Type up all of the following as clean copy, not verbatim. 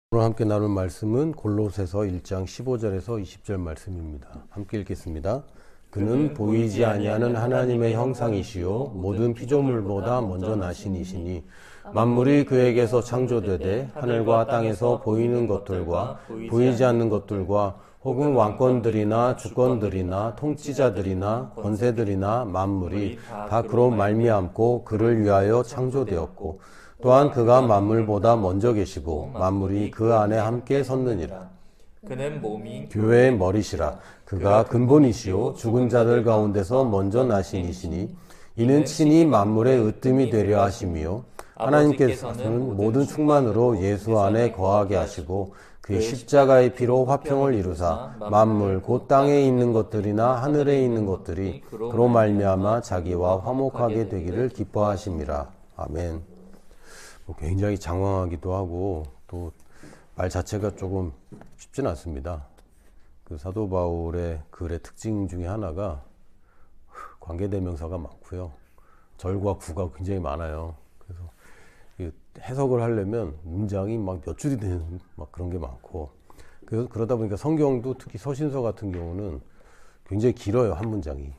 오늘 함께 나눌 말씀은 골로새서 1장 15절에서 20절 말씀입니다. 함께 읽겠습니다. 그는 보이지 아니하는 하나님의 형상이시요 모든 피조물보다 먼저 나신 이시니 만물이 그에게서 창조되되 하늘과 땅에서 보이는 것들과 보이지 않는 것들과 혹은 왕권들이나 주권들이나 통치자들이나 권세들이나 만물이 다 그로 말미암고 그를 위하여 창조되었고 또한 그가 만물보다 먼저 계시고 만물이 그 안에 함께 섰느니라. 그는 몸이 교회의 머리시라. 그가 근본이시요 죽은 자들 가운데서 먼저 나신 이시니 이는 친히 만물의 으뜸이 되려 하심이요 하나님께서는 모든 충만으로 예수 안에 거하게 하시고 그의 십자가의 피로 화평을 이루사 만물 곧 땅에 있는 것들이나 하늘에 있는 것들이 그로 말미암아 자기와 화목하게 되기를 기뻐하심이라. 아멘. 굉장히 장황하기도 하고 또 말 자체가 조금 쉽지는 않습니다. 그 사도 바울의 글의 특징 중에 하나가 관계대명사가 많고요. 절과 구가 굉장히 많아요. 그래서 해석을 하려면 문장이 막 몇 줄이 되는 막 그런 게 많고 그러다 보니까 성경도 특히 서신서 같은 경우는 굉장히 길어요. 한 문장이.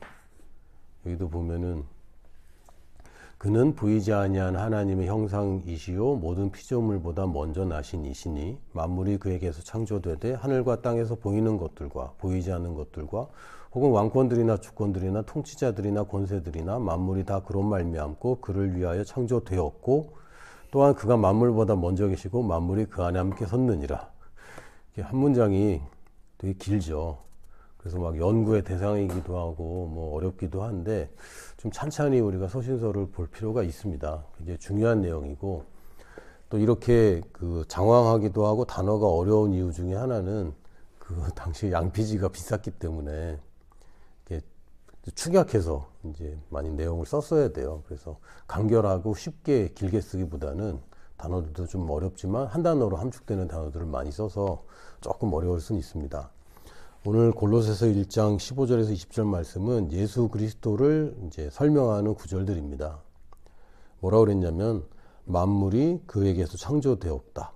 여기도 보면은 그는 보이지 아니한 하나님의 형상이시요 모든 피조물보다 먼저 나신 이시니 만물이 그에게서 창조되되 하늘과 땅에서 보이는 것들과 보이지 않는 것들과 혹은 왕권들이나 주권들이나 통치자들이나 권세들이나 만물이 다 그로 말미암고 그를 위하여 창조되었고 또한 그가 만물보다 먼저 계시고 만물이 그 안에 함께 섰느니라. 한 문장이 되게 길죠. 그래서 막 연구의 대상이기도 하고 뭐 어렵기도 한데 좀 찬찬히 우리가 서신서를 볼 필요가 있습니다. 굉장히 중요한 내용이고 또 이렇게 그 장황하기도 하고 단어가 어려운 이유 중에 하나는 그 당시 양피지가 비쌌기 때문에 이렇게 축약해서 이제 많이 내용을 썼어야 돼요. 그래서 간결하고 쉽게 길게 쓰기보다는 단어들도 좀 어렵지만 한 단어로 함축되는 단어들을 많이 써서 조금 어려울 수는 있습니다. 오늘 골로새서 1장 15절에서 20절 말씀은 예수 그리스도를 이제 설명하는 구절들입니다. 뭐라고 그랬냐면 만물이 그에게서 창조되었다.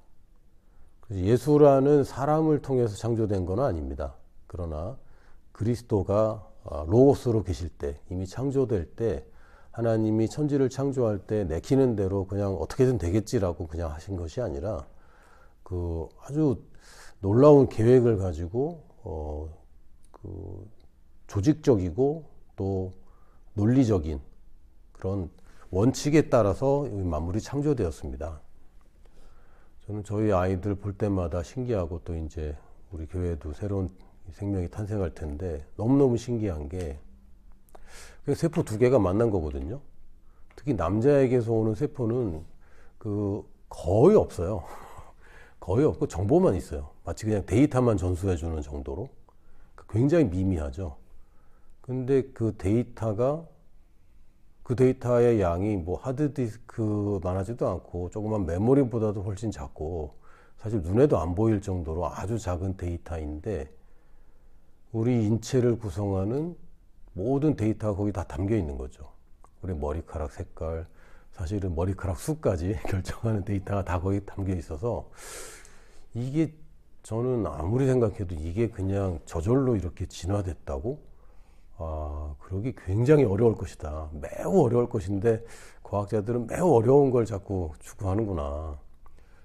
그래서 예수라는 사람을 통해서 창조된 건 아닙니다. 그러나 그리스도가 로고스로 계실 때 이미 창조될 때 하나님이 천지를 창조할 때 내키는 대로 그냥 어떻게든 되겠지라고 그냥 하신 것이 아니라 그 아주 놀라운 계획을 가지고 그 조직적이고 또 논리적인 그런 원칙에 따라서 만물이 창조되었습니다. 저는 저희 아이들 볼 때마다 신기하고 또 이제 우리 교회에도 새로운 생명이 탄생할 텐데 너무너무 신기한 게 세포 두 개가 만난 거거든요. 특히 남자에게서 오는 세포는 그 거의 없어요. 거의 없고 정보만 있어요. 마치 그냥 데이터만 전수해주는 정도로 굉장히 미미하죠. 근데 그 데이터의 양이 뭐 하드디스크만 하지도 않고 조그만 메모리보다도 훨씬 작고 사실 눈에도 안 보일 정도로 아주 작은 데이터인데 우리 인체를 구성하는 모든 데이터가 거기 다 담겨 있는 거죠. 우리 머리카락 색깔, 사실은 머리카락 수까지 결정하는 데이터가 다 거기 담겨 있어서 이게 저는 아무리 생각해도 이게 그냥 저절로 이렇게 진화됐다고? 그러기 굉장히 어려울 것이다. 매우 어려울 것인데 과학자들은 매우 어려운 걸 자꾸 추구하는구나.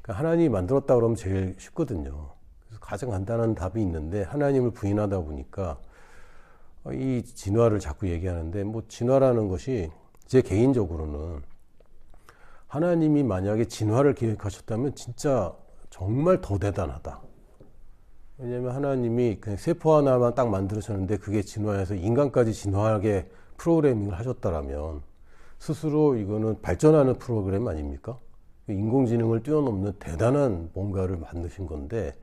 그러니까 하나님이 만들었다 그러면 제일 쉽거든요. 그래서 가장 간단한 답이 있는데 하나님을 부인하다 보니까 이 진화를 자꾸 얘기하는데 뭐 진화라는 것이 제 개인적으로는 하나님이 만약에 진화를 계획하셨다면 진짜 정말 더 대단하다. 왜냐하면 하나님이 그냥 세포 하나만 딱 만들으셨는데 그게 진화해서 인간까지 진화하게 프로그래밍을 하셨다라면 스스로 이거는 발전하는 프로그램 아닙니까? 인공지능을 뛰어넘는 대단한 뭔가를 만드신 건데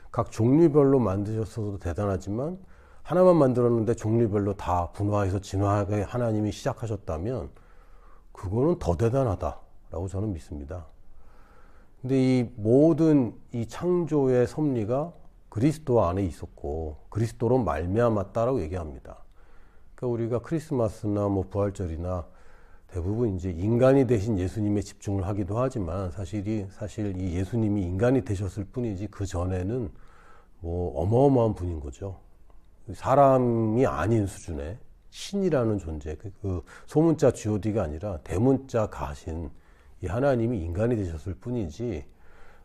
각 종류별로 만드셨어도 대단하지만 하나만 만들었는데 종류별로 다 분화해서 진화하게 하나님이 시작하셨다면 그거는 더 대단하다라고 저는 믿습니다. 근데 이 모든 이 창조의 섭리가 그리스도 안에 있었고 그리스도로 말미암았다라고 얘기합니다. 그러니까 우리가 크리스마스나 뭐 부활절이나 대부분 이제 인간이 되신 예수님에 집중을 하기도 하지만 사실 이 예수님이 인간이 되셨을 뿐이지 그 전에는 뭐 어마어마한 분인 거죠. 사람이 아닌 수준의 신이라는 존재, 그 소문자 God가 아니라 대문자 가신 이 하나님이 인간이 되셨을 뿐이지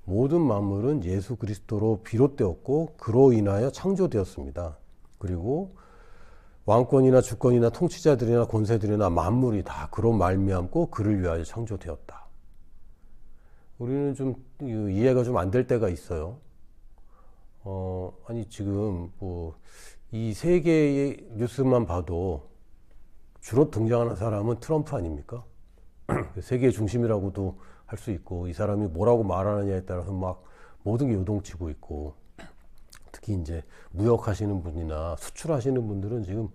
모든 만물은 예수 그리스도로 비롯되었고 그로 인하여 창조되었습니다. 그리고 왕권이나 주권이나 통치자들이나 권세들이나 만물이 다 그로 말미암고 그를 위하여 창조되었다. 우리는 좀 이해가 좀 안 될 때가 있어요. 아니 지금 뭐 이 세계의 뉴스만 봐도 주로 등장하는 사람은 트럼프 아닙니까? 세계의 중심이라고도 할 수 있고 이 사람이 뭐라고 말하느냐에 따라서 막 모든 게 요동치고 있고 특히 이제 무역하시는 분이나 수출하시는 분들은 지금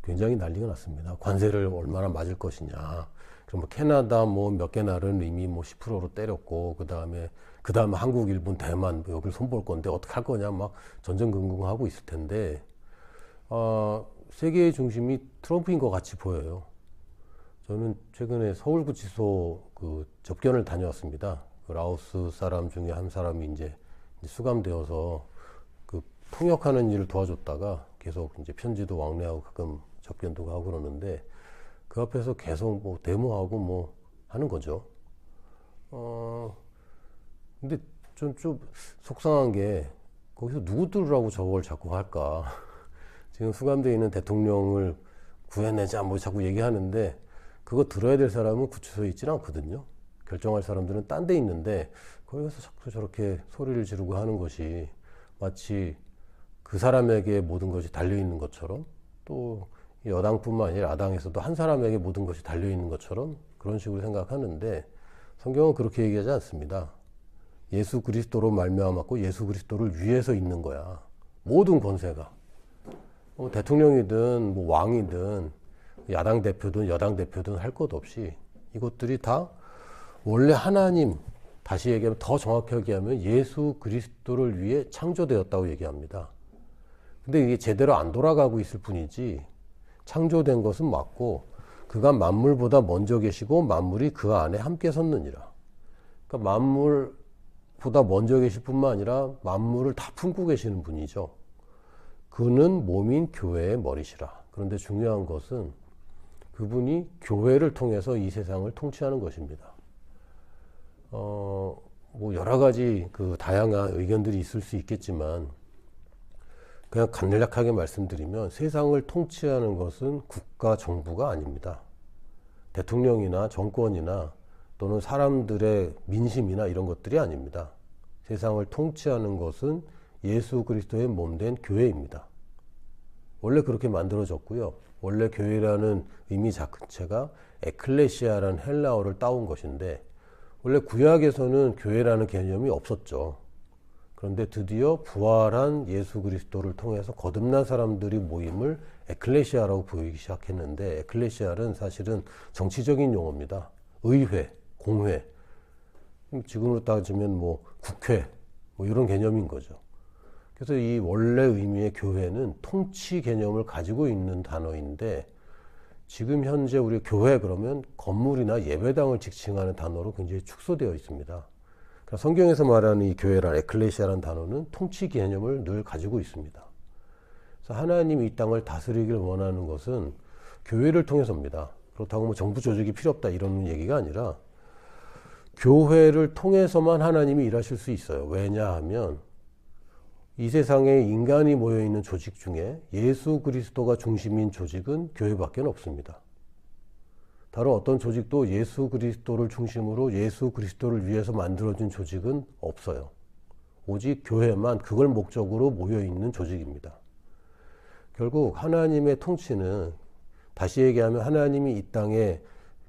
굉장히 난리가 났습니다. 관세를 얼마나 맞을 것이냐. 그럼 뭐 캐나다 뭐 몇 개 나라는 이미 뭐 10%로 때렸고 그 다음에 한국, 일본, 대만 뭐 여기를 손볼 건데 어떻게 할 거냐 막 전전긍긍하고 있을 텐데 세계의 중심이 트럼프인 것 같이 보여요. 저는 최근에 서울구치소 그 접견을 다녀왔습니다. 그 라오스 사람 중에 한 사람이 이제 수감되어서 그 통역하는 일을 도와줬다가 계속 이제 편지도 왕래하고 가끔 접견도 가고 그러는데 그 앞에서 계속 뭐 데모하고 뭐 하는 거죠. 근데 좀 속상한 게 거기서 누구들하고 저걸 자꾸 할까. 지금 수감되어 있는 대통령을 구해내자 뭐 자꾸 얘기하는데 그거 들어야 될 사람은 구치소에 있지는 않거든요. 결정할 사람들은 딴 데 있는데 거기 가서 자꾸 저렇게 소리를 지르고 하는 것이 마치 그 사람에게 모든 것이 달려있는 것처럼 또 여당뿐만 아니라 야당에서도 한 사람에게 모든 것이 달려있는 것처럼 그런 식으로 생각하는데 성경은 그렇게 얘기하지 않습니다. 예수 그리스도로 말미암았고 예수 그리스도를 위해서 있는 거야. 모든 권세가. 대통령이든 뭐 왕이든 야당 대표든 여당 대표든 할 것 없이 이것들이 다 원래 하나님, 다시 얘기하면 더 정확하게 하면 예수 그리스도를 위해 창조되었다고 얘기합니다. 근데 이게 제대로 안 돌아가고 있을 뿐이지 창조된 것은 맞고 그가 만물보다 먼저 계시고 만물이 그 안에 함께 섰느니라. 그러니까 만물보다 먼저 계실 뿐만 아니라 만물을 다 품고 계시는 분이죠. 그는 몸인 교회의 머리시라. 그런데 중요한 것은 그분이 교회를 통해서 이 세상을 통치하는 것입니다. 뭐 여러 가지 그 다양한 의견들이 있을 수 있겠지만 그냥 간략하게 말씀드리면 세상을 통치하는 것은 국가 정부가 아닙니다. 대통령이나 정권이나 또는 사람들의 민심이나 이런 것들이 아닙니다. 세상을 통치하는 것은 예수 그리스도의 몸된 교회입니다. 원래 그렇게 만들어졌고요. 원래 교회라는 의미 자체가 에클레시아라는 헬라어를 따온 것인데 원래 구약에서는 교회라는 개념이 없었죠. 그런데 드디어 부활한 예수 그리스도를 통해서 거듭난 사람들이 모임을 에클레시아라고 부르기 시작했는데 에클레시아는 사실은 정치적인 용어입니다. 의회, 공회, 지금으로 따지면 뭐 국회 뭐 이런 개념인 거죠. 그래서 이 원래 의미의 교회는 통치 개념을 가지고 있는 단어인데 지금 현재 우리 교회 그러면 건물이나 예배당을 지칭하는 단어로 굉장히 축소되어 있습니다. 그러니까 성경에서 말하는 이 교회란 에클레시아라는 단어는 통치 개념을 늘 가지고 있습니다. 그래서 하나님이 이 땅을 다스리길 원하는 것은 교회를 통해서입니다. 그렇다고 뭐 정부 조직이 필요 없다 이런 얘기가 아니라 교회를 통해서만 하나님이 일하실 수 있어요. 왜냐하면 이 세상에 인간이 모여있는 조직 중에 예수 그리스도가 중심인 조직은 교회밖에 없습니다. 다른 어떤 조직도 예수 그리스도를 중심으로 예수 그리스도를 위해서 만들어진 조직은 없어요. 오직 교회만 그걸 목적으로 모여있는 조직입니다. 결국 하나님의 통치는 다시 얘기하면 하나님이 이 땅에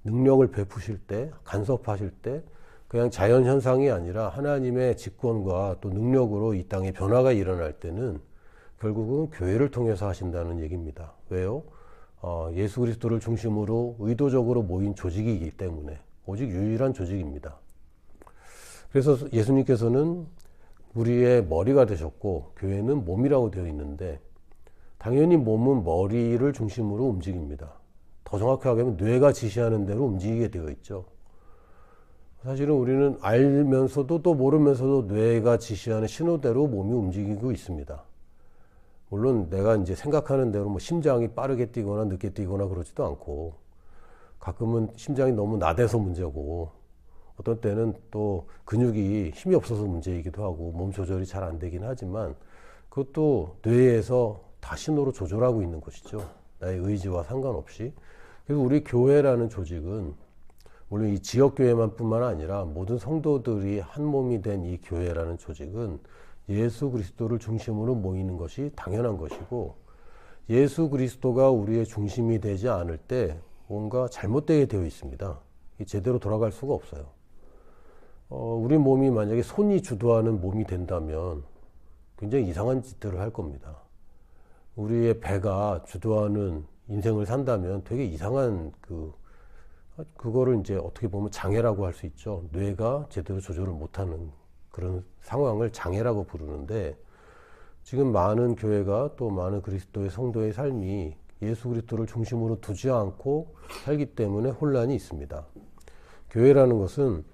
능력을 베푸실 때, 간섭하실 때 그냥 자연현상이 아니라 하나님의 직권과 또 능력으로 이 땅에 변화가 일어날 때는 결국은 교회를 통해서 하신다는 얘기입니다. 왜요? 예수 그리스도를 중심으로 의도적으로 모인 조직이기 때문에 오직 유일한 조직입니다. 그래서 예수님께서는 우리의 머리가 되셨고 교회는 몸이라고 되어 있는데 당연히 몸은 머리를 중심으로 움직입니다. 더 정확하게 하면 뇌가 지시하는 대로 움직이게 되어 있죠. 사실은 우리는 알면서도 또 모르면서도 뇌가 지시하는 신호대로 몸이 움직이고 있습니다. 물론 내가 이제 생각하는 대로 뭐 심장이 빠르게 뛰거나 늦게 뛰거나 그러지도 않고, 가끔은 심장이 너무 나대서 문제고, 어떤 때는 또 근육이 힘이 없어서 문제이기도 하고 몸 조절이 잘 안 되긴 하지만, 그것도 뇌에서 다 신호로 조절하고 있는 것이죠. 나의 의지와 상관없이. 그래서 우리 교회라는 조직은, 물론 이 지역교회만 뿐만 아니라 모든 성도들이 한 몸이 된 이 교회라는 조직은 예수 그리스도를 중심으로 모이는 것이 당연한 것이고, 예수 그리스도가 우리의 중심이 되지 않을 때 뭔가 잘못되게 되어 있습니다. 제대로 돌아갈 수가 없어요. 우리 몸이 만약에 손이 주도하는 몸이 된다면 굉장히 이상한 짓들을 할 겁니다. 우리의 배가 주도하는 인생을 산다면 되게 이상한 그거를 이제 어떻게 보면 장애라고 할 수 있죠. 뇌가 제대로 조절을 못하는 그런 상황을 장애라고 부르는데, 지금 많은 교회가 또 많은 그리스도의 성도의 삶이 예수 그리스도를 중심으로 두지 않고 살기 때문에 혼란이 있습니다. 교회라는 것은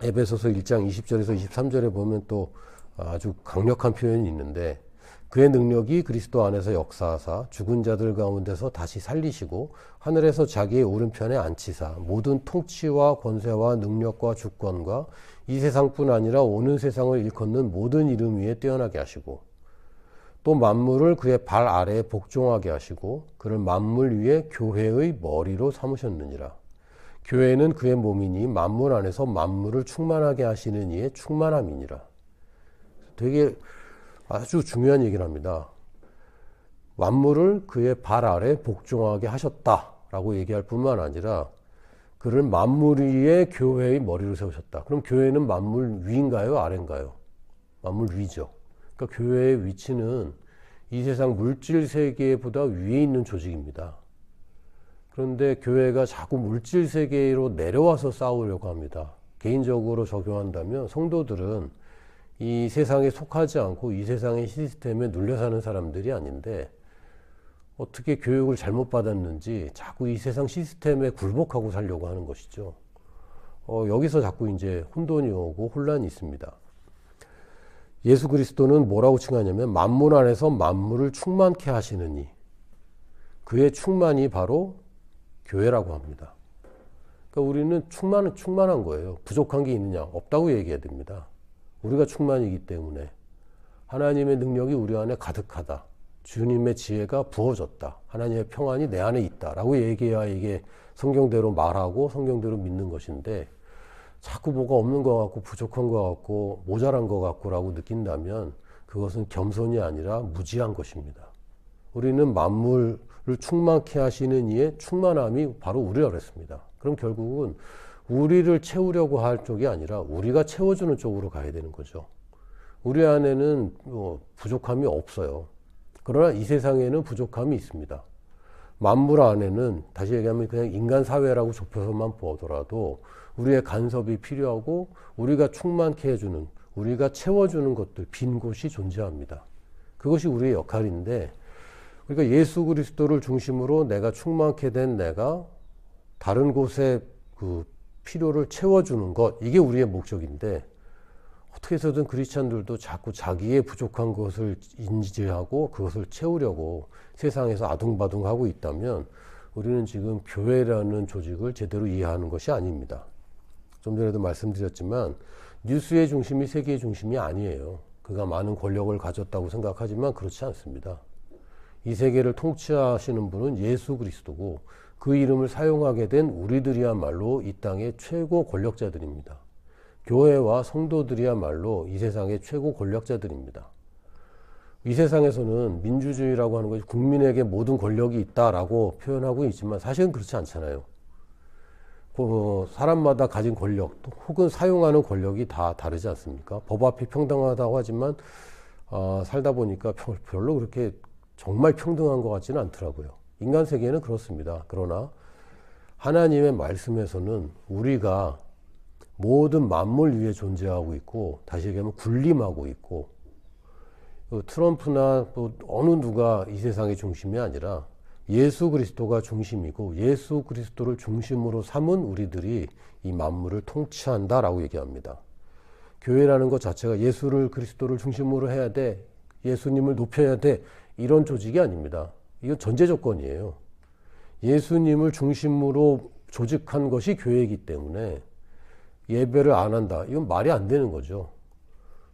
에베소서 1장 20절에서 23절에 보면 또 아주 강력한 표현이 있는데, 그의 능력이 그리스도 안에서 역사하사 죽은 자들 가운데서 다시 살리시고 하늘에서 자기의 오른편에 앉히사 모든 통치와 권세와 능력과 주권과 이 세상뿐 아니라 오는 세상을 일컫는 모든 이름 위에 뛰어나게 하시고, 또 만물을 그의 발 아래에 복종하게 하시고 그를 만물 위에 교회의 머리로 삼으셨느니라. 교회는 그의 몸이니 만물 안에서 만물을 충만하게 하시는 이의 충만함이니라. 되게 아주 중요한 얘기를 합니다. 만물을 그의 발 아래 복종하게 하셨다라고 얘기할 뿐만 아니라 그를 만물 위에 교회의 머리로 세우셨다. 그럼 교회는 만물 위인가요? 아래인가요? 만물 위죠. 그러니까 교회의 위치는 이 세상 물질 세계보다 위에 있는 조직입니다. 그런데 교회가 자꾸 물질 세계로 내려와서 싸우려고 합니다. 개인적으로 적용한다면 성도들은 이 세상에 속하지 않고 이 세상의 시스템에 눌려 사는 사람들이 아닌데, 어떻게 교육을 잘못 받았는지 자꾸 이 세상 시스템에 굴복하고 살려고 하는 것이죠. 여기서 자꾸 이제 혼돈이 오고 혼란이 있습니다. 예수 그리스도는 뭐라고 칭하냐면 만물 안에서 만물을 충만케 하시느니, 그의 충만이 바로 교회라고 합니다. 그러니까 우리는 충만한 거예요. 부족한 게 있느냐? 없다고 얘기해야 됩니다. 우리가 충만이기 때문에 하나님의 능력이 우리 안에 가득하다. 주님의 지혜가 부어졌다. 하나님의 평안이 내 안에 있다. 라고 얘기해야 이게 성경대로 말하고 성경대로 믿는 것인데, 자꾸 뭐가 없는 것 같고 부족한 것 같고 모자란 것 같고 라고 느낀다면 그것은 겸손이 아니라 무지한 것입니다. 우리는 만물을 충만케 하시는 이의 충만함이 바로 우리라 그랬습니다. 그럼 결국은 우리를 채우려고 할 쪽이 아니라 우리가 채워주는 쪽으로 가야 되는 거죠. 우리 안에는 부족함이 없어요. 그러나 이 세상에는 부족함이 있습니다. 만물 안에는, 다시 얘기하면 그냥 인간 사회라고 좁혀서만 보더라도 우리의 간섭이 필요하고 우리가 충만케 해주는, 우리가 채워주는 것들, 빈 곳이 존재합니다. 그것이 우리의 역할인데, 그러니까 예수 그리스도를 중심으로 내가 충만케 된 내가 다른 곳에 그 필요를 채워주는 것, 이게 우리의 목적인데, 어떻게 해서든 크리스찬들도 자꾸 자기의 부족한 것을 인지하고 그것을 채우려고 세상에서 아둥바둥하고 있다면 우리는 지금 교회라는 조직을 제대로 이해하는 것이 아닙니다. 좀 전에도 말씀드렸지만 뉴스의 중심이 세계의 중심이 아니에요. 그가 많은 권력을 가졌다고 생각하지만 그렇지 않습니다. 이 세계를 통치하시는 분은 예수 그리스도고, 그 이름을 사용하게 된 우리들이야말로 이 땅의 최고 권력자들입니다. 교회와 성도들이야말로 이 세상의 최고 권력자들입니다. 이 세상에서는 민주주의라고 하는 것이 국민에게 모든 권력이 있다라고 표현하고 있지만 사실은 그렇지 않잖아요. 사람마다 가진 권력 혹은 사용하는 권력이 다 다르지 않습니까? 법 앞이 평등하다고 하지만 살다 보니까 별로 그렇게 정말 평등한 것 같지는 않더라고요. 인간 세계는 그렇습니다. 그러나 하나님의 말씀에서는 우리가 모든 만물 위에 존재하고 있고, 다시 얘기하면 군림하고 있고, 트럼프나 또 어느 누가 이 세상의 중심이 아니라 예수 그리스도가 중심이고 예수 그리스도를 중심으로 삼은 우리들이 이 만물을 통치한다라고 얘기합니다. 교회라는 것 자체가 예수를 그리스도를 중심으로 해야 돼, 예수님을 높여야 돼, 이런 조직이 아닙니다. 이건 전제 조건이에요. 예수님을 중심으로 조직한 것이 교회이기 때문에 예배를 안 한다, 이건 말이 안 되는 거죠.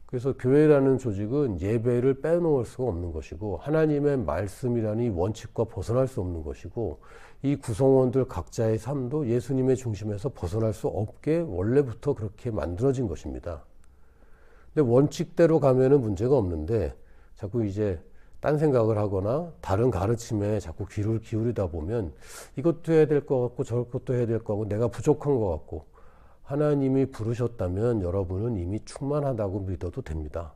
그래서 교회라는 조직은 예배를 빼놓을 수가 없는 것이고 하나님의 말씀이라는 이 원칙과 벗어날 수 없는 것이고 이 구성원들 각자의 삶도 예수님의 중심에서 벗어날 수 없게 원래부터 그렇게 만들어진 것입니다. 근데 원칙대로 가면은 문제가 없는데 자꾸 이제 딴 생각을 하거나 다른 가르침에 자꾸 귀를 기울이다 보면 이것도 해야 될 것 같고 저것도 해야 될 것 같고 내가 부족한 것 같고, 하나님이 부르셨다면 여러분은 이미 충만하다고 믿어도 됩니다.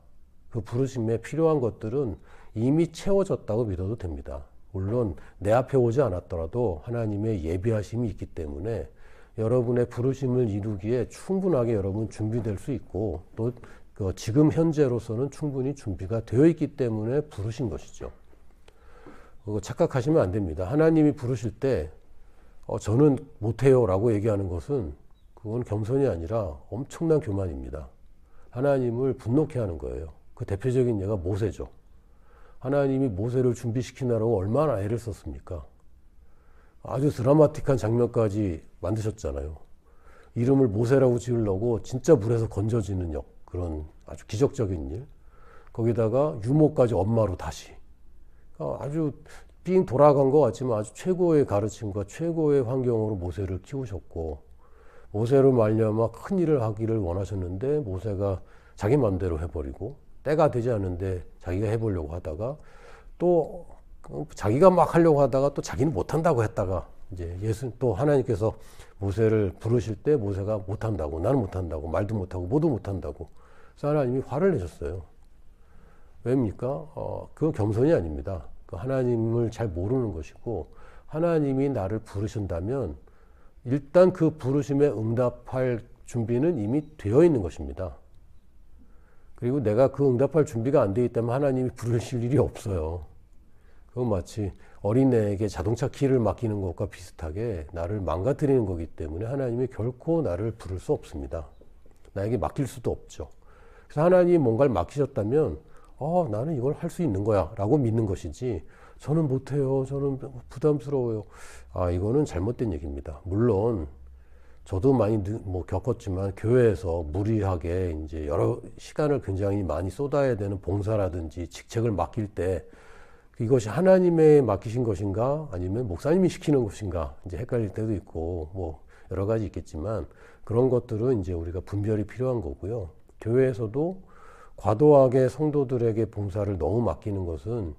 그 부르심에 필요한 것들은 이미 채워졌다고 믿어도 됩니다. 물론 내 앞에 오지 않았더라도 하나님의 예비하심이 있기 때문에 여러분의 부르심을 이루기에 충분하게 여러분 준비될 수 있고 또 지금 현재로서는 충분히 준비가 되어 있기 때문에 부르신 것이죠. 착각하시면 안 됩니다. 하나님이 부르실 때 저는 못해요 라고 얘기하는 것은 그건 겸손이 아니라 엄청난 교만입니다. 하나님을 분노케 하는 거예요. 그 대표적인 예가 모세죠. 하나님이 모세를 준비시키느라고 얼마나 애를 썼습니까? 아주 드라마틱한 장면까지 만드셨잖아요. 이름을 모세라고 지으려고 진짜 물에서 건져지는 그런 아주 기적적인 일. 거기다가 유모까지 엄마로 다시. 아주 삥 돌아간 것 같지만 아주 최고의 가르침과 최고의 환경으로 모세를 키우셨고, 모세로 말미암아 큰 일을 하기를 원하셨는데 모세가 자기 마음대로 해버리고 때가 되지 않은데 자기가 해보려고 하다가 또 자기가 막 하려고 하다가 또 자기는 못한다고 했다가 이제 또 하나님께서 모세를 부르실 때 모세가 못한다고, 나는 못한다고, 말도 못하고 뭐도 못한다고. 그래서 하나님이 화를 내셨어요. 왜입니까? 그건 겸손이 아닙니다. 하나님을 잘 모르는 것이고, 하나님이 나를 부르신다면 일단 그 부르심에 응답할 준비는 이미 되어 있는 것입니다. 그리고 내가 그 응답할 준비가 안 되어 있다면 하나님이 부르실 일이 없어요. 그건 마치 어린애에게 자동차 키를 맡기는 것과 비슷하게 나를 망가뜨리는 거기 때문에 하나님이 결코 나를 부를 수 없습니다. 나에게 맡길 수도 없죠. 그래서 하나님이 뭔가를 맡기셨다면 나는 이걸 할 수 있는 거야 라고 믿는 것이지, 저는 못해요, 저는 부담스러워요, 이거는 잘못된 얘기입니다. 물론 저도 많이 겪었지만 교회에서 무리하게 이제 여러 시간을 굉장히 많이 쏟아야 되는 봉사라든지 직책을 맡길 때 이것이 하나님의 맡기신 것인가 아니면 목사님이 시키는 것인가 이제 헷갈릴 때도 있고 여러 가지 있겠지만, 그런 것들은 이제 우리가 분별이 필요한 거고요. 교회에서도 과도하게 성도들에게 봉사를 너무 맡기는 것은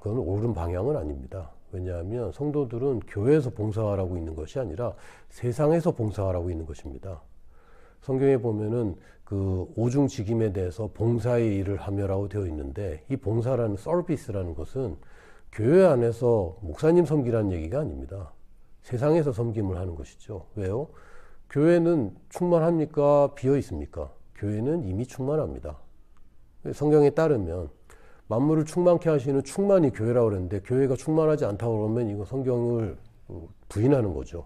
그건 옳은 방향은 아닙니다. 왜냐하면 성도들은 교회에서 봉사하라고 있는 것이 아니라 세상에서 봉사하라고 있는 것입니다. 성경에 보면은 그 오중직임에 대해서 봉사의 일을 하며라고 되어 있는데, 이 봉사라는 서비스라는 것은 교회 안에서 목사님 섬기라는 얘기가 아닙니다. 세상에서 섬김을 하는 것이죠. 왜요? 교회는 충만합니까? 비어 있습니까? 교회는 이미 충만합니다. 성경에 따르면 만물을 충만케 하시는 충만이 교회라고 그랬는데, 교회가 충만하지 않다고 그러면 이거 성경을 부인하는 거죠.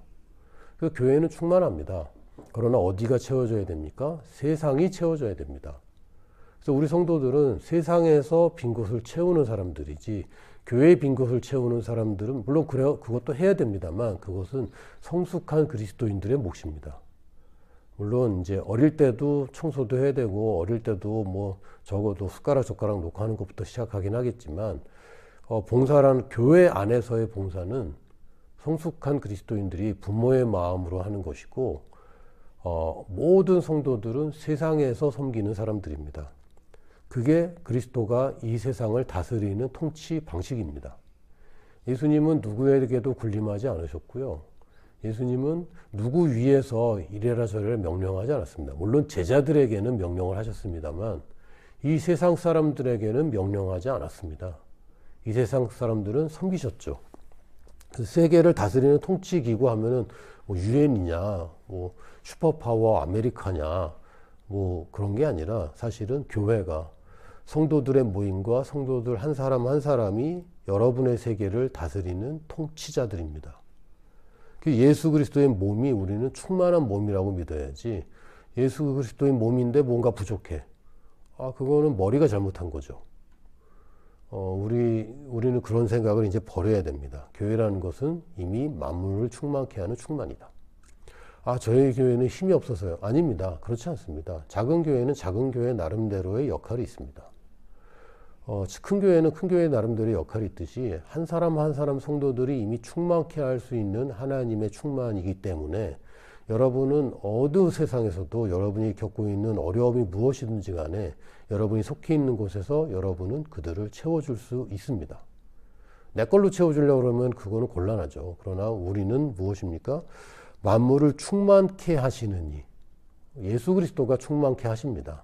그 교회는 충만합니다. 그러나 어디가 채워져야 됩니까? 세상이 채워져야 됩니다. 그래서 우리 성도들은 세상에서 빈 곳을 채우는 사람들이지, 교회의 빈 곳을 채우는 사람들은 물론 그것도 해야 됩니다만 그것은 성숙한 그리스도인들의 몫입니다. 물론 이제 어릴 때도 청소도 해야 되고 어릴 때도 적어도 숟가락 젓가락 놓고 하는 것부터 시작하긴 하겠지만, 봉사라는 교회 안에서의 봉사는 성숙한 그리스도인들이 부모의 마음으로 하는 것이고, 모든 성도들은 세상에서 섬기는 사람들입니다. 그게 그리스도가 이 세상을 다스리는 통치 방식입니다. 예수님은 누구에게도 군림하지 않으셨고요. 예수님은 누구 위에서 이래라 저래라 명령하지 않았습니다. 물론 제자들에게는 명령을 하셨습니다만 이 세상 사람들에게는 명령하지 않았습니다. 이 세상 사람들은 섬기셨죠. 세계를 다스리는 통치기구 하면은 유엔이냐, 슈퍼파워 아메리카냐, 그런 게 아니라 사실은 교회가 성도들의 모임과 성도들 한 사람 한 사람이 여러분의 세계를 다스리는 통치자들입니다. 예수 그리스도의 몸이 우리는 충만한 몸이라고 믿어야지, 예수 그리스도의 몸인데 뭔가 부족해. 그거는 머리가 잘못한 거죠. 우리는 그런 생각을 이제 버려야 됩니다. 교회라는 것은 이미 만물을 충만케 하는 충만이다. 저희 교회는 힘이 없어서요. 아닙니다. 그렇지 않습니다. 작은 교회는 작은 교회 나름대로의 역할이 있습니다. 큰 교회는 큰 교회 나름대로의 역할이 있듯이 한 사람 한 사람 성도들이 이미 충만케 할 수 있는 하나님의 충만이기 때문에 여러분은 어느 세상에서도 여러분이 겪고 있는 어려움이 무엇이든지 간에 여러분이 속해 있는 곳에서 여러분은 그들을 채워줄 수 있습니다. 내 걸로 채워주려고 그러면 그거는 곤란하죠. 그러나 우리는 무엇입니까? 만물을 충만케 하시는 이, 예수 그리스도가 충만케 하십니다.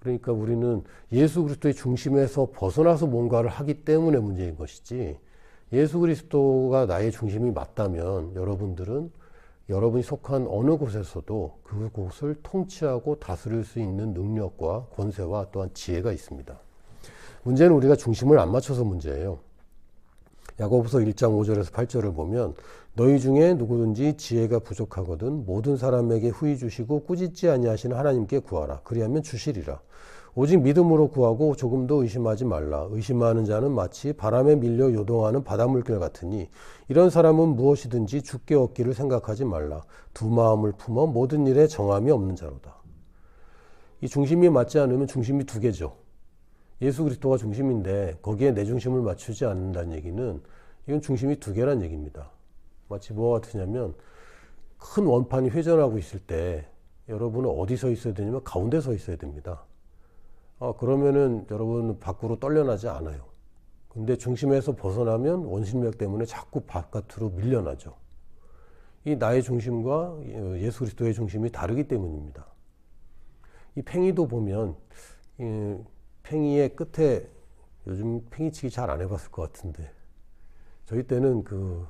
그러니까 우리는 예수 그리스도의 중심에서 벗어나서 뭔가를 하기 때문에 문제인 것이지, 예수 그리스도가 나의 중심이 맞다면 여러분들은 여러분이 속한 어느 곳에서도 그곳을 통치하고 다스릴 수 있는 능력과 권세와 또한 지혜가 있습니다. 문제는 우리가 중심을 안 맞춰서 문제예요. 야고보서 1장 5절에서 8절을 보면 너희 중에 누구든지 지혜가 부족하거든 모든 사람에게 후히 주시고 꾸짖지 아니하시는 하나님께 구하라. 그리하면 주시리라. 오직 믿음으로 구하고 조금도 의심하지 말라. 의심하는 자는 마치 바람에 밀려 요동하는 바닷물결 같으니 이런 사람은 무엇이든지 주께 얻기를 생각하지 말라. 두 마음을 품어 모든 일에 정함이 없는 자로다. 이 중심이 맞지 않으면 중심이 두 개죠. 예수 그리스도가 중심인데 거기에 내 중심을 맞추지 않는다는 얘기는 이건 중심이 두 개란 얘기입니다. 마치 뭐와 같으냐면 큰 원판이 회전하고 있을 때 여러분은 어디 서 있어야 되냐면 가운데 서 있어야 됩니다. 그러면은 여러분 밖으로 떨려나지 않아요. 근데 중심에서 벗어나면 원심력 때문에 자꾸 바깥으로 밀려나죠. 이 나의 중심과 예수 그리스도의 중심이 다르기 때문입니다. 이 팽이도 보면 팽이의 끝에, 요즘 팽이치기 잘 안 해봤을 것 같은데 저희 때는 그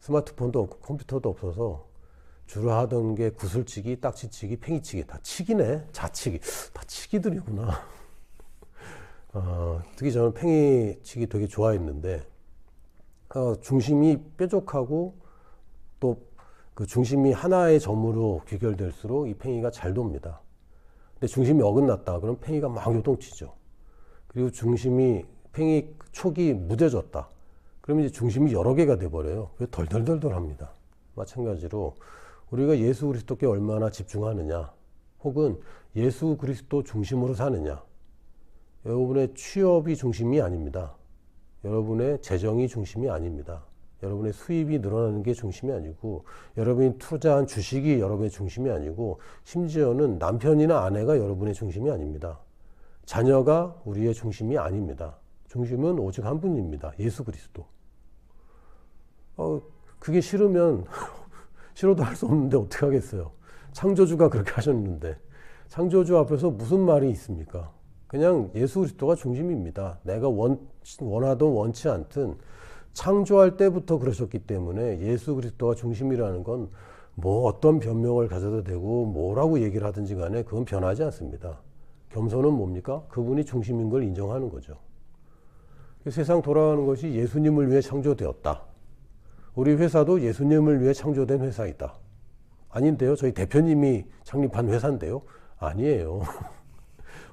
스마트폰도 없고 컴퓨터도 없어서 주로 하던 게 구슬치기, 딱지치기, 팽이치기, 다 치기네. 자치기, 다 치기들이구나. 특히 저는 팽이치기 되게 좋아했는데 중심이 뾰족하고 또 그 중심이 하나의 점으로 귀결될수록 이 팽이가 잘 돕니다. 근데 중심이 어긋났다 그럼 팽이가 막 요동치죠. 그리고 중심이 팽이 촉이 무뎌졌다 그러면 이제 중심이 여러 개가 돼버려요. 그래서 덜덜덜덜 합니다. 마찬가지로 우리가 예수 그리스도께 얼마나 집중하느냐, 혹은 예수 그리스도 중심으로 사느냐. 여러분의 취업이 중심이 아닙니다. 여러분의 재정이 중심이 아닙니다. 여러분의 수입이 늘어나는 게 중심이 아니고, 여러분이 투자한 주식이 여러분의 중심이 아니고, 심지어는 남편이나 아내가 여러분의 중심이 아닙니다. 자녀가 우리의 중심이 아닙니다. 중심은 오직 한 분입니다. 예수 그리스도. 그게 싫으면 싫어도 할 수 없는데 어떻게 하겠어요. 창조주가 그렇게 하셨는데 창조주 앞에서 무슨 말이 있습니까? 그냥 예수 그리스도가 중심입니다. 내가 원하든 원치 않든 창조할 때부터 그러셨기 때문에 예수 그리스도가 중심이라는 건 뭐 어떤 변명을 가져도 되고 뭐라고 얘기를 하든지 간에 그건 변하지 않습니다. 겸손은 뭡니까? 그분이 중심인 걸 인정하는 거죠. 세상 돌아가는 것이 예수님을 위해 창조되었다. 우리 회사도 예수님을 위해 창조된 회사이다. 아닌데요? 저희 대표님이 창립한 회사인데요? 아니에요.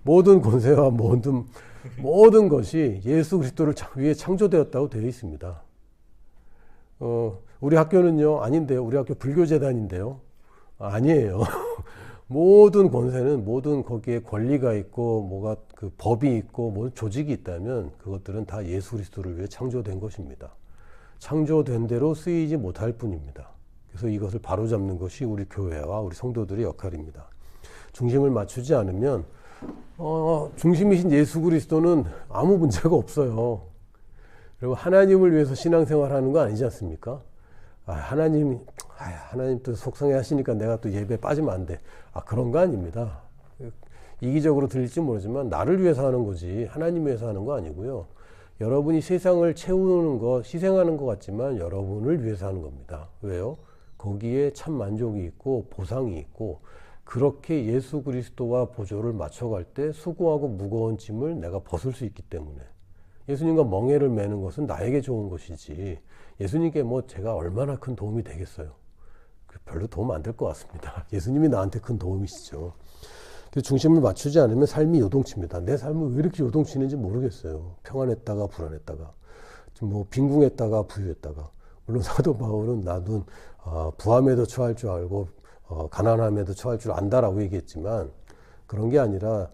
모든 권세와 모든 것이 예수 그리스도를 위해 창조되었다고 되어 있습니다. 우리 학교는요? 아닌데요? 우리 학교 불교재단인데요? 아니에요. 모든 권세는, 모든 거기에 권리가 있고 뭐가 그 법이 있고 뭐 조직이 있다면 그것들은 다 예수 그리스도를 위해 창조된 것입니다. 창조된 대로 쓰이지 못할 뿐입니다. 그래서 이것을 바로잡는 것이 우리 교회와 우리 성도들의 역할입니다. 중심을 맞추지 않으면 중심이신 예수 그리스도는 아무 문제가 없어요. 그리고 하나님을 위해서 신앙생활하는 거 아니지 않습니까? 하나님 또 속상해 하시니까 내가 또 예배 빠지면 안 돼. 그런 거 아닙니다. 이기적으로 들릴지 모르지만 나를 위해서 하는 거지 하나님 위해서 하는 거 아니고요. 여러분이 세상을 채우는 거, 희생하는 것 같지만 여러분을 위해서 하는 겁니다. 왜요? 거기에 참 만족이 있고 보상이 있고 그렇게 예수 그리스도와 보조를 맞춰갈 때 수고하고 무거운 짐을 내가 벗을 수 있기 때문에 예수님과 멍에를 매는 것은 나에게 좋은 것이지 예수님께 뭐 제가 얼마나 큰 도움이 되겠어요. 별로 도움 안 될 것 같습니다. 예수님이 나한테 큰 도움이시죠. 중심을 맞추지 않으면 삶이 요동칩니다. 내 삶은 왜 이렇게 요동치는지 모르겠어요. 평안했다가 불안했다가 뭐 빈궁했다가 부유했다가. 물론 사도 바울은 나도 부함에도 처할 줄 알고 가난함에도 처할 줄 안다라고 얘기했지만 그런 게 아니라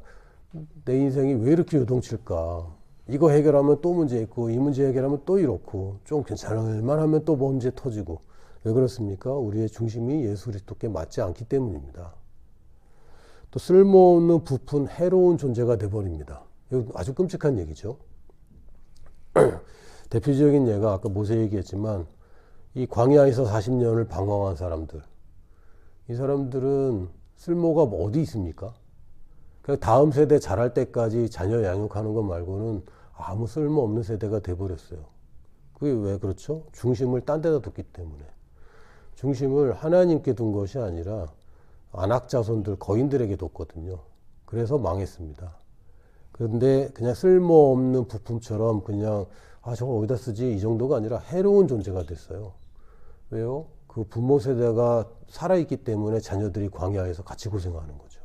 내 인생이 왜 이렇게 요동칠까. 이거 해결하면 또 문제 있고 이 문제 해결하면 또 이렇고 좀 괜찮을만 하면 또 문제 터지고. 왜 그렇습니까? 우리의 중심이 예수 그리스도께 맞지 않기 때문입니다. 또 쓸모없는 부푼 해로운 존재가 돼버립니다. 이거 아주 끔찍한 얘기죠. 대표적인 예가 아까 모세 얘기했지만 이 광야에서 40년을 방황한 사람들, 이 사람들은 쓸모가 어디 있습니까? 그냥 다음 세대 자랄 때까지 자녀 양육하는 것 말고는 아무 쓸모없는 세대가 돼버렸어요. 그게 왜 그렇죠? 중심을 딴 데다 뒀기 때문에. 중심을 하나님께 둔 것이 아니라 안악자손들, 거인들에게 뒀거든요. 그래서 망했습니다. 그런데 그냥 쓸모없는 부품처럼 그냥 저거 어디다 쓰지? 이 정도가 아니라 해로운 존재가 됐어요. 왜요? 그 부모 세대가 살아있기 때문에 자녀들이 광야에서 같이 고생하는 거죠.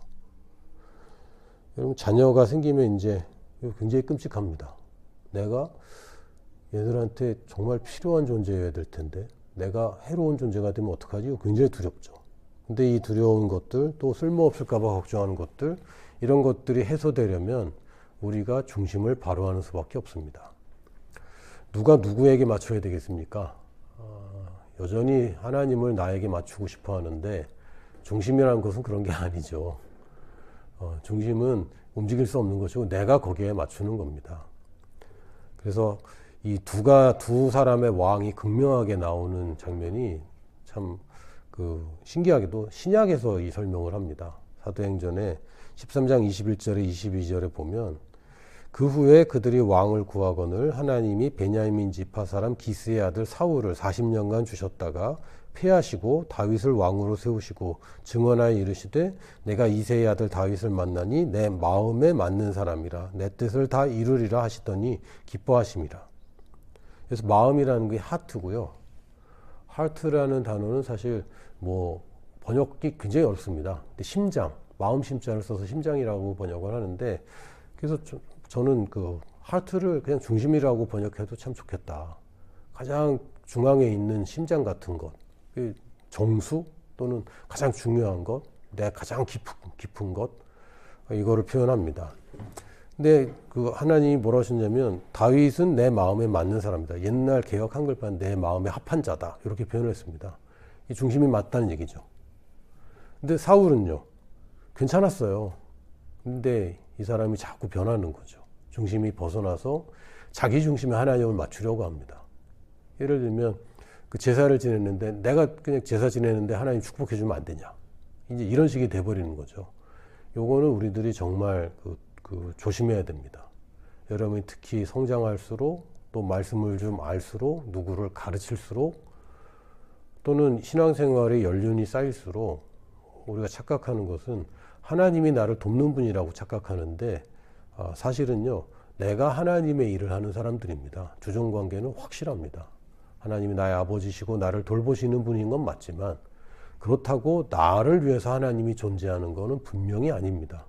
여러분, 자녀가 생기면 이제 굉장히 끔찍합니다. 내가 얘들한테 정말 필요한 존재여야 될 텐데 내가 해로운 존재가 되면 어떡하지? 굉장히 두렵죠. 근데 이 두려운 것들, 또 쓸모없을까봐 걱정하는 것들, 이런 것들이 해소되려면 우리가 중심을 바로 하는 수밖에 없습니다. 누가 누구에게 맞춰야 되겠습니까? 여전히 하나님을 나에게 맞추고 싶어 하는데 중심이라는 것은 그런 게 아니죠. 중심은 움직일 수 없는 것이고 내가 거기에 맞추는 겁니다. 그래서 이 두 사람의 왕이 극명하게 나오는 장면이 참 신기하게도 신약에서 이 설명을 합니다. 사도행전에 13장 21절에 22절에 보면 그 후에 그들이 왕을 구하거늘 하나님이 베냐민 지파 사람 기스의 아들 사울을 40년간 주셨다가 패하시고 다윗을 왕으로 세우시고 증언하여 이르시되 내가 이새의 아들 다윗을 만나니 내 마음에 맞는 사람이라 내 뜻을 다 이루리라 하시더니 기뻐하심이라. 그래서 마음이라는 게 하트고요. 하트라는 단어는 사실 뭐 번역이 굉장히 어렵습니다. 근데 심장, 마음 심자를 써서 심장이라고 번역을 하는데 그래서 저는 그 하트를 그냥 중심이라고 번역해도 참 좋겠다. 가장 중앙에 있는 심장 같은 것, 정수 또는 가장 중요한 것, 내 가장 깊은 것, 이거를 표현합니다. 근데 하나님이 뭐라 하셨냐면 다윗은 내 마음에 맞는 사람이다. 옛날 개역 한글판 내 마음에 합한 자다. 이렇게 표현을 했습니다. 이 중심이 맞다는 얘기죠. 근데 사울은요, 괜찮았어요. 근데 이 사람이 자꾸 변하는 거죠. 중심이 벗어나서 자기 중심에 하나님을 맞추려고 합니다. 예를 들면 제사를 지냈는데 내가 그냥 제사 지내는데 하나님 축복해 주면 안 되냐. 이제 이런 식이 돼버리는 거죠. 요거는 우리들이 정말 조심해야 됩니다. 여러분이 특히 성장할수록 또 말씀을 좀 알수록 누구를 가르칠수록 또는 신앙생활의 연륜이 쌓일수록 우리가 착각하는 것은 하나님이 나를 돕는 분이라고 착각하는데 사실은요, 내가 하나님의 일을 하는 사람들입니다. 주종관계는 확실합니다. 하나님이 나의 아버지시고 나를 돌보시는 분인 건 맞지만 그렇다고 나를 위해서 하나님이 존재하는 것은 분명히 아닙니다.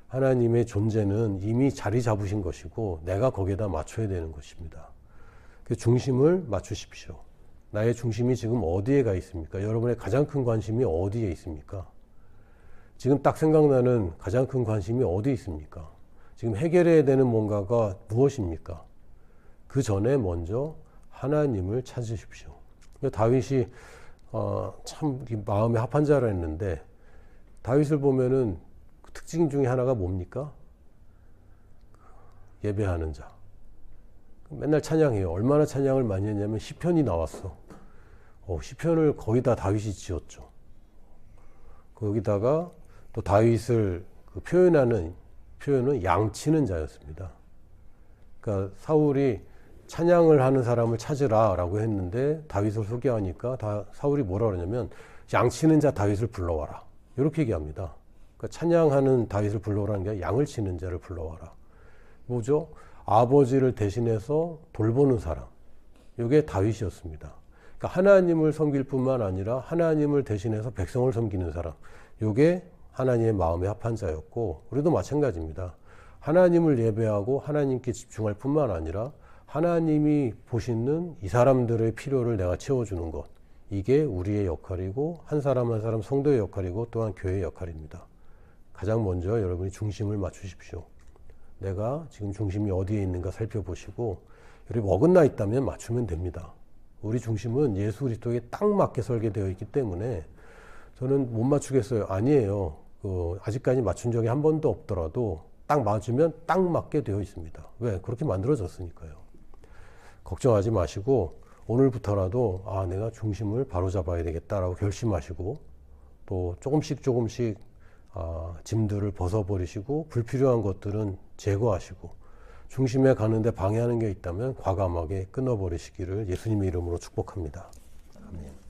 하나님의 존재는 이미 자리 잡으신 것이고 내가 거기에다 맞춰야 되는 것입니다. 그 중심을 맞추십시오. 나의 중심이 지금 어디에 가 있습니까? 여러분의 가장 큰 관심이 어디에 있습니까? 지금 딱 생각나는 가장 큰 관심이 어디에 있습니까? 지금 해결해야 되는 뭔가가 무엇입니까? 그 전에 먼저 하나님을 찾으십시오. 다윗이 참 마음에 합한 자라 했는데 다윗을 보면은 특징 중에 하나가 뭡니까? 예배하는 자. 맨날 찬양해요. 얼마나 찬양을 많이 했냐면 시편이 나왔어. 시편을 거의 다 다윗이 지었죠. 거기다가 또 다윗을 표현은 양치는 자였습니다. 그러니까 사울이 찬양을 하는 사람을 찾으라라고 했는데 다윗을 소개하니까 사울이 뭐라 그러냐면 양치는 자 다윗을 불러와라. 이렇게 얘기합니다. 그러니까 찬양하는 다윗을 불러오라는 게 아니라 양을 치는 자를 불러와라. 뭐죠? 아버지를 대신해서 돌보는 사람. 이게 다윗이었습니다. 그러니까 하나님을 섬길 뿐만 아니라 하나님을 대신해서 백성을 섬기는 사람. 이게 하나님의 마음에 합한 자였고, 우리도 마찬가지입니다. 하나님을 예배하고 하나님께 집중할 뿐만 아니라 하나님이 보시는 이 사람들의 필요를 내가 채워주는 것. 이게 우리의 역할이고 한 사람 한 사람 성도의 역할이고 또한 교회의 역할입니다. 가장 먼저 여러분이 중심을 맞추십시오. 내가 지금 중심이 어디에 있는가 살펴보시고 여러분 어긋나 있다면 맞추면 됩니다. 우리 중심은 예수 그리스도에 딱 맞게 설계되어 있기 때문에 저는 못 맞추겠어요. 아니에요. 아직까지 맞춘 적이 한 번도 없더라도 딱 맞으면 딱 맞게 되어 있습니다. 왜? 그렇게 만들어졌으니까요. 걱정하지 마시고 오늘부터라도 내가 중심을 바로잡아야 되겠다라고 결심하시고 또 조금씩 짐들을 벗어버리시고 불필요한 것들은 제거하시고 중심에 가는데 방해하는 게 있다면 과감하게 끊어버리시기를 예수님의 이름으로 축복합니다. 아멘.